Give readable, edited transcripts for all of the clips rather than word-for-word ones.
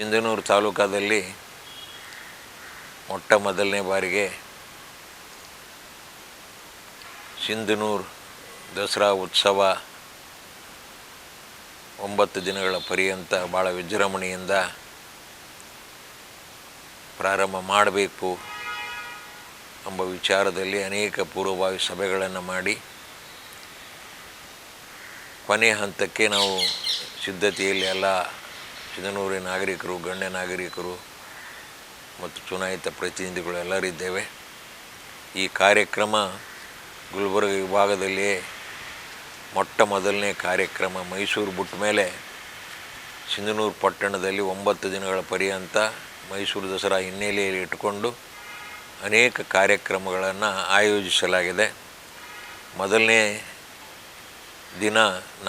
ಸಿಂಧನೂರು ತಾಲೂಕಾದಲ್ಲಿ ಮೊಟ್ಟ ಮೊದಲನೇ ಬಾರಿಗೆ ಸಿಂಧನೂರು ದಸರಾ ಉತ್ಸವ 9 ದಿನಗಳ ಪರ್ಯಂತ ಭಾಳ ವಿಜೃಂಭಣೆಯಿಂದ ಪ್ರಾರಂಭ ಮಾಡಬೇಕು ಎಂಬ ವಿಚಾರದಲ್ಲಿ ಅನೇಕ ಪೂರ್ವಭಾವಿ ಸಭೆಗಳನ್ನು ಮಾಡಿ ಕೊನೆಯ ಹಂತಕ್ಕೆ ನಾವು ಸಿದ್ಧತೆಯಲ್ಲಿ ಎಲ್ಲ ಸಿಂಧನೂರಿನ ನಾಗರಿಕರು, ಗಣ್ಯ ನಾಗರಿಕರು ಮತ್ತು ಚುನಾಯಿತ ಪ್ರತಿನಿಧಿಗಳು ಎಲ್ಲರಿದ್ದೇವೆ. ಈ ಕಾರ್ಯಕ್ರಮ ಗುಲ್ಬರ್ಗ ವಿಭಾಗದಲ್ಲಿಯೇ ಮೊಟ್ಟ ಮೊದಲನೇ ಕಾರ್ಯಕ್ರಮ. ಮೈಸೂರು ಬಿಟ್ಟ ಮೇಲೆ ಸಿಂಧನೂರು ಪಟ್ಟಣದಲ್ಲಿ 9 ದಿನಗಳ ಪರ್ಯಂತ ಮೈಸೂರು ದಸರಾ ಹಿನ್ನೆಲೆಯಲ್ಲಿ ಇಟ್ಟುಕೊಂಡು ಅನೇಕ ಕಾರ್ಯಕ್ರಮಗಳನ್ನು ಆಯೋಜಿಸಲಾಗಿದೆ. ಮೊದಲನೇ ದಿನ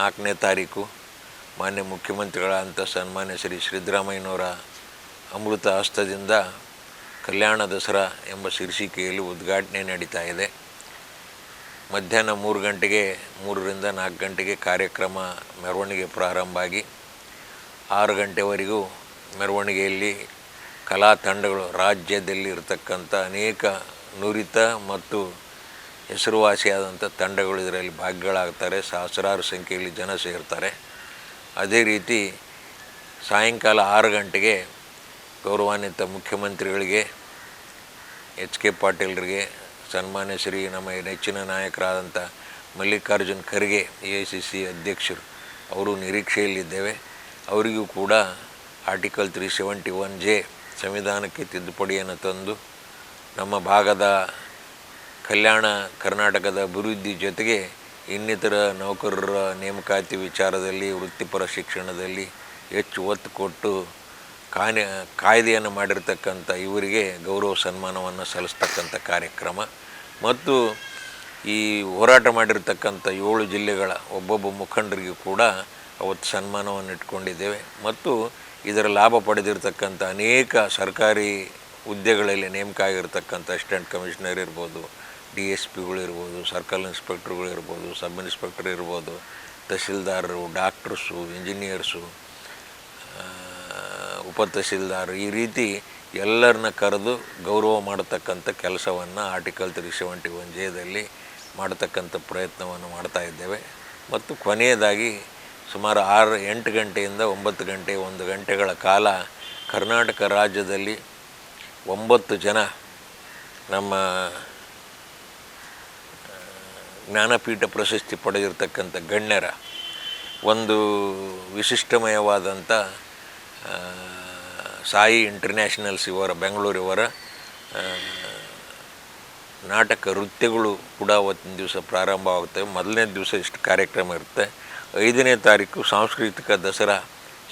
4ನೇ ತಾರೀಕು ಮಾನ್ಯ ಮುಖ್ಯಮಂತ್ರಿಗಳಾದಂಥ ಸನ್ಮಾನ್ಯ ಶ್ರೀ ಸಿದ್ದರಾಮಯ್ಯನವರ ಅಮೃತ ಹಸ್ತದಿಂದ ಕಲ್ಯಾಣ ದಸರಾ ಎಂಬ ಶೀರ್ಷಿಕೆಯಲ್ಲಿ ಉದ್ಘಾಟನೆ ನಡೀತಾ ಇದೆ. ಮಧ್ಯಾಹ್ನ 3 ಗಂಟೆಗೆ 3ರಿಂದ 4 ಗಂಟೆಗೆ ಕಾರ್ಯಕ್ರಮ ಮೆರವಣಿಗೆ ಪ್ರಾರಂಭ ಆಗಿ 6 ಗಂಟೆವರೆಗೂ ಮೆರವಣಿಗೆಯಲ್ಲಿ ಕಲಾ ತಂಡಗಳು, ರಾಜ್ಯದಲ್ಲಿ ಇರತಕ್ಕಂಥ ಅನೇಕ ನುರಿತ ಮತ್ತು ಹೆಸರುವಾಸಿಯಾದಂಥ ತಂಡಗಳು ಇದರಲ್ಲಿ ಭಾಗಿಗಳಾಗ್ತಾರೆ. ಸಹಸ್ರಾರು ಸಂಖ್ಯೆಯಲ್ಲಿ ಜನ ಸೇರ್ತಾರೆ. ಅದೇ ರೀತಿ ಸಾಯಂಕಾಲ 6 ಗಂಟೆಗೆ ಗೌರವಾನ್ವಿತ ಮುಖ್ಯಮಂತ್ರಿಗಳಿಗೆ, ಎಚ್ ಕೆ ಪಾಟೀಲ್ರಿಗೆ, ಸನ್ಮಾನ್ಯ ಶ್ರೀ ನಮ್ಮ ನೆಚ್ಚಿನ ನಾಯಕರಾದಂಥ ಮಲ್ಲಿಕಾರ್ಜುನ್ ಖರ್ಗೆ AICC ಅಧ್ಯಕ್ಷರು, ಅವರು ನಿರೀಕ್ಷೆಯಲ್ಲಿದ್ದೇವೆ. ಅವರಿಗೂ ಕೂಡ ಆರ್ಟಿಕಲ್ 371J ಸಂವಿಧಾನಕ್ಕೆ ತಿದ್ದುಪಡಿಯನ್ನು ತಂದು ನಮ್ಮ ಭಾಗದ ಕಲ್ಯಾಣ ಕರ್ನಾಟಕದ ಅಭಿವೃದ್ಧಿ ಜೊತೆಗೆ ಇನ್ನಿತರ ನೌಕರರ ನೇಮಕಾತಿ ವಿಚಾರದಲ್ಲಿ, ವೃತ್ತಿಪರ ಶಿಕ್ಷಣದಲ್ಲಿ ಹೆಚ್ಚು ಒತ್ತು ಕೊಟ್ಟು ಕಾಯ್ದೆಯನ್ನು ಮಾಡಿರ್ತಕ್ಕಂಥ ಇವರಿಗೆ ಗೌರವ ಸನ್ಮಾನವನ್ನು ಸಲ್ಲಿಸ್ತಕ್ಕಂಥ ಕಾರ್ಯಕ್ರಮ ಮತ್ತು ಈ ಹೋರಾಟ ಮಾಡಿರ್ತಕ್ಕಂಥ 7 ಜಿಲ್ಲೆಗಳ ಒಬ್ಬೊಬ್ಬ ಮುಖಂಡರಿಗೂ ಕೂಡ ಅವತ್ತು ಸನ್ಮಾನವನ್ನು ಇಟ್ಕೊಂಡಿದ್ದೇವೆ. ಮತ್ತು ಇದರ ಲಾಭ ಪಡೆದಿರ್ತಕ್ಕಂಥ ಅನೇಕ ಸರ್ಕಾರಿ ಹುದ್ದೆಗಳಲ್ಲಿ ನೇಮಕ ಆಗಿರ್ತಕ್ಕಂಥ ಅಸಿಸ್ಟೆಂಟ್ ಕಮಿಷನರ್ ಇರ್ಬೋದು, DSPಗಳಿರ್ಬೋದು, ಸರ್ಕಲ್ ಇನ್ಸ್ಪೆಕ್ಟರ್ಗಳಿರ್ಬೋದು, ಸಬ್ ಇನ್ಸ್ಪೆಕ್ಟರ್ ಇರ್ಬೋದು, ತಹಸೀಲ್ದಾರರು, ಡಾಕ್ಟರ್ಸು, ಇಂಜಿನಿಯರ್ಸು, ಉಪ ತಹಸೀಲ್ದಾರ್, ಈ ರೀತಿ ಎಲ್ಲರನ್ನ ಕರೆದು ಗೌರವ ಮಾಡತಕ್ಕಂಥ ಕೆಲಸವನ್ನು ಆರ್ಟಿಕಲ್ 371Jದಲ್ಲಿ ಮಾಡತಕ್ಕಂಥ ಪ್ರಯತ್ನವನ್ನು ಮಾಡ್ತಾ ಇದ್ದೇವೆ. ಮತ್ತು ಕೊನೆಯದಾಗಿ ಸುಮಾರು 8 ಗಂಟೆಯಿಂದ 9 ಗಂಟೆ 1 ಗಂಟೆಗಳ ಕಾಲ ಕರ್ನಾಟಕ ರಾಜ್ಯದಲ್ಲಿ 9 ಜನ ನಮ್ಮ ಜ್ಞಾನಪೀಠ ಪ್ರಶಸ್ತಿ ಪಡೆದಿರ್ತಕ್ಕಂಥ ಗಣ್ಯರ ಒಂದು ವಿಶಿಷ್ಟಮಯವಾದಂಥ ಸಾಯಿ ಇಂಟರ್ನ್ಯಾಷನಲ್ಸ್ ಇವರ ಬೆಂಗಳೂರಿವರ ನಾಟಕ ನೃತ್ಯಗಳು ಕೂಡ ಅವತ್ತಿನ ದಿವಸ ಪ್ರಾರಂಭವಾಗ್ತವೆ. ಮೊದಲನೇ ದಿವಸ ಇಷ್ಟು ಕಾರ್ಯಕ್ರಮ ಇರುತ್ತೆ. 5ನೇ ತಾರೀಕು ಸಾಂಸ್ಕೃತಿಕ ದಸರಾ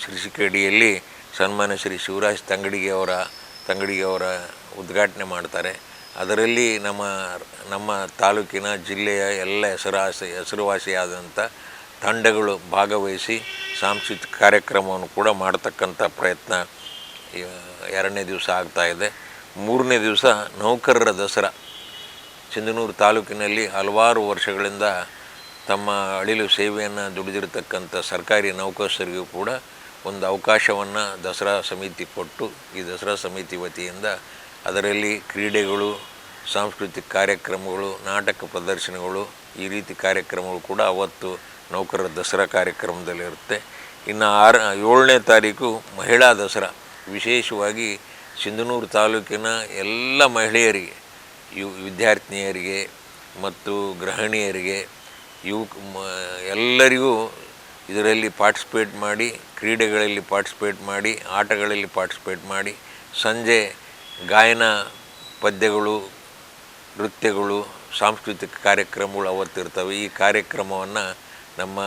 ಶೀರ್ಷಿಕೆಯಡಿಯಲ್ಲಿ ಸನ್ಮಾನ್ಯ ಶ್ರೀ ಶಿವರಾಜ್ ತಂಗಡಿಗೆ ಅವರ ಉದ್ಘಾಟನೆ ಮಾಡ್ತಾರೆ. ಅದರಲ್ಲಿ ನಮ್ಮ ತಾಲೂಕಿನ ಜಿಲ್ಲೆಯ ಎಲ್ಲ ಹೆಸರುವಾಸಿಯಾದಂಥ ತಂಡಗಳು ಭಾಗವಹಿಸಿ ಸಾಂಸ್ಕೃತಿಕ ಕಾರ್ಯಕ್ರಮವನ್ನು ಕೂಡ ಮಾಡತಕ್ಕಂಥ ಪ್ರಯತ್ನ 2ನೇ ದಿವಸ ಆಗ್ತಾಯಿದೆ. 3ನೇ ದಿವಸ ನೌಕರರ ದಸರಾ. ಸಿಂಧನೂರು ತಾಲೂಕಿನಲ್ಲಿ ಹಲವಾರು ವರ್ಷಗಳಿಂದ ತಮ್ಮ ಅಳಿಲು ಸೇವೆಯನ್ನು ದುಡಿದಿರತಕ್ಕಂಥ ಸರ್ಕಾರಿ ನೌಕರರಿಗೂ ಕೂಡ ಒಂದು ಅವಕಾಶವನ್ನು ದಸರಾ ಸಮಿತಿ ಕೊಟ್ಟು, ಈ ದಸರಾ ಸಮಿತಿ ವತಿಯಿಂದ ಅದರಲ್ಲಿ ಕ್ರೀಡೆಗಳು, ಸಾಂಸ್ಕೃತಿಕ ಕಾರ್ಯಕ್ರಮಗಳು, ನಾಟಕ ಪ್ರದರ್ಶನಗಳು, ಈ ರೀತಿ ಕಾರ್ಯಕ್ರಮಗಳು ಕೂಡ ಅವತ್ತು ನೌಕರರ ದಸರಾ ಕಾರ್ಯಕ್ರಮದಲ್ಲಿರುತ್ತೆ. ಇನ್ನು 7ನೇ ತಾರೀಕು ಮಹಿಳಾ ದಸರಾ. ವಿಶೇಷವಾಗಿ ಸಿಂಧನೂರು ತಾಲೂಕಿನ ಎಲ್ಲ ಮಹಿಳೆಯರಿಗೆ, ವಿದ್ಯಾರ್ಥಿನಿಯರಿಗೆ ಮತ್ತು ಗೃಹಿಣಿಯರಿಗೆ ಎಲ್ಲರಿಗೂ ಇದರಲ್ಲಿ ಪಾರ್ಟಿಸಿಪೇಟ್ ಮಾಡಿ, ಕ್ರೀಡೆಗಳಲ್ಲಿ ಪಾರ್ಟಿಸಿಪೇಟ್ ಮಾಡಿ, ಆಟಗಳಲ್ಲಿ ಪಾರ್ಟಿಸಿಪೇಟ್ ಮಾಡಿ, ಸಂಜೆ ಗಾಯನ, ಪದ್ಯಗಳು, ನೃತ್ಯಗಳು, ಸಾಂಸ್ಕೃತಿಕ ಕಾರ್ಯಕ್ರಮಗಳು ಅವತ್ತಿರ್ತವೆ. ಈ ಕಾರ್ಯಕ್ರಮವನ್ನು ನಮ್ಮ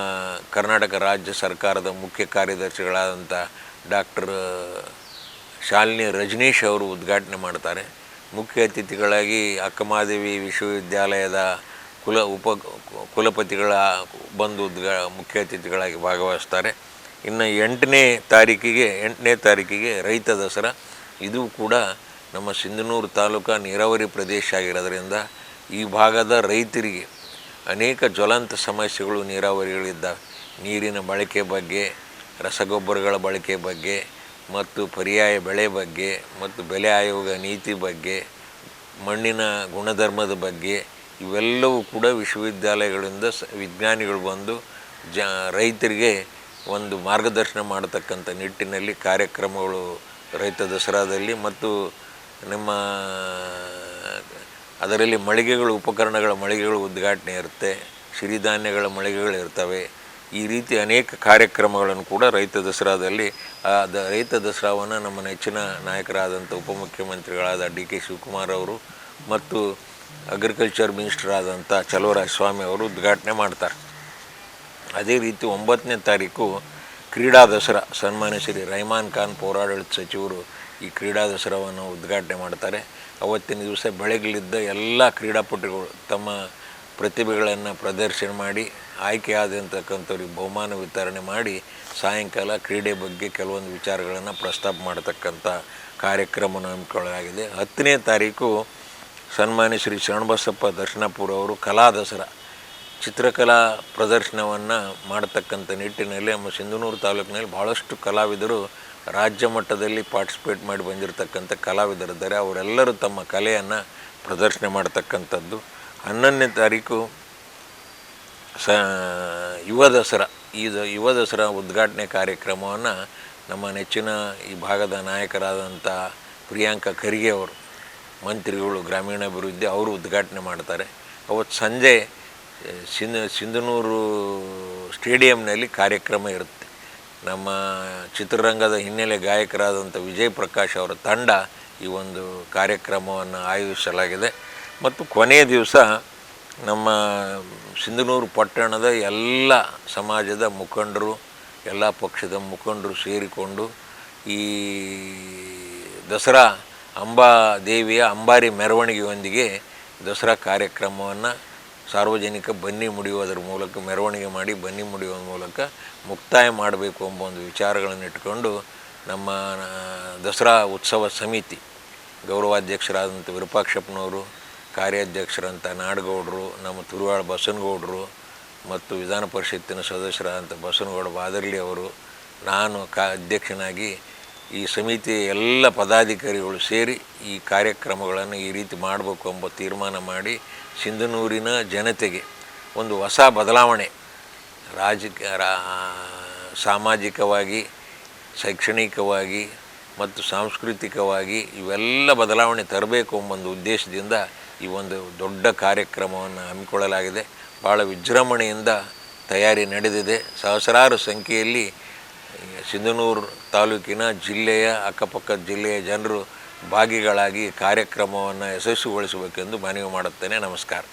ಕರ್ನಾಟಕ ರಾಜ್ಯ ಸರ್ಕಾರದ ಮುಖ್ಯ ಕಾರ್ಯದರ್ಶಿಗಳಾದಂಥ ಡಾಕ್ಟರ್ ಶಾಲಿನಿ ರಜನೀಶ್ ಅವರು ಉದ್ಘಾಟನೆ ಮಾಡ್ತಾರೆ. ಮುಖ್ಯ ಅತಿಥಿಗಳಾಗಿ ಅಕ್ಕಮಹಾದೇವಿ ವಿಶ್ವವಿದ್ಯಾಲಯದ ಕುಲಪತಿಗಳ ಬಂದು ಮುಖ್ಯ ಅತಿಥಿಗಳಾಗಿ ಭಾಗವಹಿಸ್ತಾರೆ. ಇನ್ನು 8ನೇ ತಾರೀಕಿಗೆ ರೈತ ದಸರಾ. ಇದು ಕೂಡ ನಮ್ಮ ಸಿಂಧನೂರು ತಾಲೂಕು ನೀರಾವರಿ ಪ್ರದೇಶ ಆಗಿರೋದ್ರಿಂದ ಈ ಭಾಗದ ರೈತರಿಗೆ ಅನೇಕ ಜ್ವಲಂತ ಸಮಸ್ಯೆಗಳು ನೀರಾವರಿಗಳಿದ್ದಾವೆ. ನೀರಿನ ಬಳಕೆ ಬಗ್ಗೆ, ರಸಗೊಬ್ಬರಗಳ ಬಳಕೆ ಬಗ್ಗೆ ಮತ್ತು ಪರ್ಯಾಯ ಬೆಳೆ ಬಗ್ಗೆ ಮತ್ತು ಬೆಲೆ ಆಯೋಗ ನೀತಿ ಬಗ್ಗೆ, ಮಣ್ಣಿನ ಗುಣಧರ್ಮದ ಬಗ್ಗೆ ಇವೆಲ್ಲವೂ ಕೂಡ ವಿಶ್ವವಿದ್ಯಾಲಯಗಳಿಂದ ವಿಜ್ಞಾನಿಗಳು ಬಂದು ರೈತರಿಗೆ ಒಂದು ಮಾರ್ಗದರ್ಶನ ಮಾಡತಕ್ಕಂಥ ನಿಟ್ಟಿನಲ್ಲಿ ಕಾರ್ಯಕ್ರಮಗಳು ರೈತ ದಸರಾದಲ್ಲಿ ಮತ್ತು ನಮ್ಮ ಅದರಲ್ಲಿ ಮಳಿಗೆಗಳು, ಉಪಕರಣಗಳ ಮಳಿಗೆಗಳು ಉದ್ಘಾಟನೆ ಇರುತ್ತೆ, ಸಿರಿಧಾನ್ಯಗಳ ಮಳಿಗೆಗಳು ಇರ್ತವೆ. ಈ ರೀತಿ ಅನೇಕ ಕಾರ್ಯಕ್ರಮಗಳನ್ನು ಕೂಡ ರೈತ ದಸರಾದಲ್ಲಿ ರೈತ ದಸರಾವನ್ನು ನಮ್ಮ ನೆಚ್ಚಿನ ನಾಯಕರಾದಂಥ ಉಪಮುಖ್ಯಮಂತ್ರಿಗಳಾದ ಡಿ.ಕೆ. ಶಿವಕುಮಾರ್ ಅವರು ಮತ್ತು ಅಗ್ರಿಕಲ್ಚರ್ ಮಿನಿಸ್ಟರ್ ಆದಂಥ ಚಲುವರಾಯಸ್ವಾಮಿ ಅವರು ಉದ್ಘಾಟನೆ ಮಾಡ್ತಾರೆ. ಅದೇ ರೀತಿ 9ನೇ ತಾರೀಕು ಕ್ರೀಡಾ ದಸರಾ ಸನ್ಮಾನ್ಯ ಶ್ರೀ ರಹಮಾನ್ ಖಾನ್ ಪೌರಾಡಳಿತ ಸಚಿವರು ಈ ಕ್ರೀಡಾ ದಸರಾವನ್ನು ಉದ್ಘಾಟನೆ ಮಾಡ್ತಾರೆ. ಅವತ್ತಿನ ದಿವಸ ಬೆಳಗ್ಲಿದ್ದ ಎಲ್ಲ ಕ್ರೀಡಾಪಟುಗಳು ತಮ್ಮ ಪ್ರತಿಭೆಗಳನ್ನು ಪ್ರದರ್ಶನ ಮಾಡಿ ಆಯ್ಕೆಯಾದಂತಕ್ಕಂಥವ್ರಿಗೆ ಬಹುಮಾನ ವಿತರಣೆ ಮಾಡಿ ಸಾಯಂಕಾಲ ಕ್ರೀಡೆ ಬಗ್ಗೆ ಕೆಲವೊಂದು ವಿಚಾರಗಳನ್ನು ಪ್ರಸ್ತಾಪ ಮಾಡತಕ್ಕಂಥ ಕಾರ್ಯಕ್ರಮವನ್ನು ಹಮ್ಮಿಕೊಳ್ಳಲಾಗಿದೆ. 10ನೇ ತಾರೀಕು ಸನ್ಮಾನ್ಯ ಶ್ರೀ ಶರಣಬಸಪ್ಪ ದರ್ಶನಪುರ ಅವರು ಕಲಾ ದಸರಾ ಚಿತ್ರಕಲಾ ಪ್ರದರ್ಶನವನ್ನು ಮಾಡತಕ್ಕಂಥ ನಿಟ್ಟಿನಲ್ಲಿ ನಮ್ಮ ಸಿಂಧನೂರು ತಾಲೂಕಿನಲ್ಲಿ ಭಾಳಷ್ಟು ಕಲಾವಿದರು ರಾಜ್ಯ ಮಟ್ಟದಲ್ಲಿ ಪಾರ್ಟಿಸಿಪೇಟ್ ಮಾಡಿ ಬಂದಿರತಕ್ಕಂಥ ಕಲಾವಿದರಿದ್ದಾರೆ. ಅವರೆಲ್ಲರೂ ತಮ್ಮ ಕಲೆಯನ್ನು ಪ್ರದರ್ಶನ ಮಾಡ್ತಕ್ಕಂಥದ್ದು. 11ನೇ ತಾರೀಕು ಯುವ ದಸರಾ. ಯುವ ದಸರಾ ಉದ್ಘಾಟನೆ ಕಾರ್ಯಕ್ರಮವನ್ನು ನಮ್ಮ ನೆಚ್ಚಿನ ಈ ಭಾಗದ ನಾಯಕರಾದಂಥ ಪ್ರಿಯಾಂಕಾ ಖರ್ಗೆ ಅವರು, ಮಂತ್ರಿಗಳು ಗ್ರಾಮೀಣಾಭಿವೃದ್ಧಿ, ಅವರು ಉದ್ಘಾಟನೆ ಮಾಡ್ತಾರೆ. ಅವತ್ತು ಸಂಜೆ ಸಿಂಧನೂರು ಸ್ಟೇಡಿಯಂನಲ್ಲಿ ಕಾರ್ಯಕ್ರಮ ಇರುತ್ತೆ. ನಮ್ಮ ಚಿತ್ರರಂಗದ ಹಿನ್ನೆಲೆ ಗಾಯಕರಾದಂಥ ವಿಜಯ್ ಪ್ರಕಾಶ್ ಅವರ ತಂಡ ಈ ಒಂದು ಕಾರ್ಯಕ್ರಮವನ್ನು ಆಯೋಜಿಸಲಾಗಿದೆ. ಮತ್ತು ಕೊನೆಯ ದಿವಸ ನಮ್ಮ ಸಿಂಧನೂರು ಪಟ್ಟಣದ ಎಲ್ಲ ಸಮಾಜದ ಮುಖಂಡರು, ಎಲ್ಲ ಪಕ್ಷದ ಮುಖಂಡರು ಸೇರಿಕೊಂಡು ಈ ದಸರಾ ಅಂಬಾದೇವಿಯ ಅಂಬಾರಿ ಮೆರವಣಿಗೆಯೊಂದಿಗೆ ದಸರಾ ಕಾರ್ಯಕ್ರಮವನ್ನು ಸಾರ್ವಜನಿಕ ಬನ್ನಿ ಮುಡಿಯೋದರ ಮೂಲಕ, ಮೆರವಣಿಗೆ ಮಾಡಿ ಬನ್ನಿ ಮುಡಿಯೋದ್ರ ಮೂಲಕ ಮುಕ್ತಾಯ ಮಾಡಬೇಕು ಎಂಬ ಒಂದು ವಿಚಾರಗಳನ್ನು ಇಟ್ಕೊಂಡು ನಮ್ಮ ದಸರಾ ಉತ್ಸವ ಸಮಿತಿ ಗೌರವಾಧ್ಯಕ್ಷರಾದಂಥ ವಿರೂಪಾಕ್ಷಪ್ಪನವರು, ಕಾರ್ಯಾಧ್ಯಕ್ಷರಂಥ ನಾಡಗೌಡರು, ನಮ್ಮ ತುರುವಾಳ ಬಸನಗೌಡರು ಮತ್ತು ವಿಧಾನ ಪರಿಷತ್ತಿನ ಸದಸ್ಯರಾದಂಥ ಬಸನಗೌಡ ಬಾದರ್ಲಿ ಅವರು, ನಾನು ಅಧ್ಯಕ್ಷನಾಗಿ ಈ ಸಮಿತಿಯ ಎಲ್ಲ ಪದಾಧಿಕಾರಿಗಳು ಸೇರಿ ಈ ಕಾರ್ಯಕ್ರಮಗಳನ್ನು ಈ ರೀತಿ ಮಾಡಬೇಕು ಎಂಬ ತೀರ್ಮಾನ ಮಾಡಿ ಸಿಂಧನೂರಿನ ಜನತೆಗೆ ಒಂದು ಹೊಸ ಬದಲಾವಣೆ ಸಾಮಾಜಿಕವಾಗಿ, ಶೈಕ್ಷಣಿಕವಾಗಿ ಮತ್ತು ಸಾಂಸ್ಕೃತಿಕವಾಗಿ ಇವೆಲ್ಲ ಬದಲಾವಣೆ ತರಬೇಕು ಎಂಬೊಂದು ಉದ್ದೇಶದಿಂದ ಈ ಒಂದು ದೊಡ್ಡ ಕಾರ್ಯಕ್ರಮವನ್ನು ಹಮ್ಮಿಕೊಳ್ಳಲಾಗಿದೆ. ಭಾಳ ವಿಜೃಂಭಣೆಯಿಂದ ತಯಾರಿ ನಡೆದಿದೆ. ಸಹಸ್ರಾರು ಸಂಖ್ಯೆಯಲ್ಲಿ ಸಿಂಧನೂರು ತಾಲೂಕಿನ ಜಿಲ್ಲೆಯ, ಅಕ್ಕಪಕ್ಕದ ಜಿಲ್ಲೆಯ ಜನರು ಭಾಗಿಗಳಾಗಿ ಕಾರ್ಯಕ್ರಮವನ್ನು ಯಶಸ್ವಿಗೊಳಿಸಬೇಕೆಂದು ಮನವಿ ಮಾಡುತ್ತೇನೆ. ನಮಸ್ಕಾರ.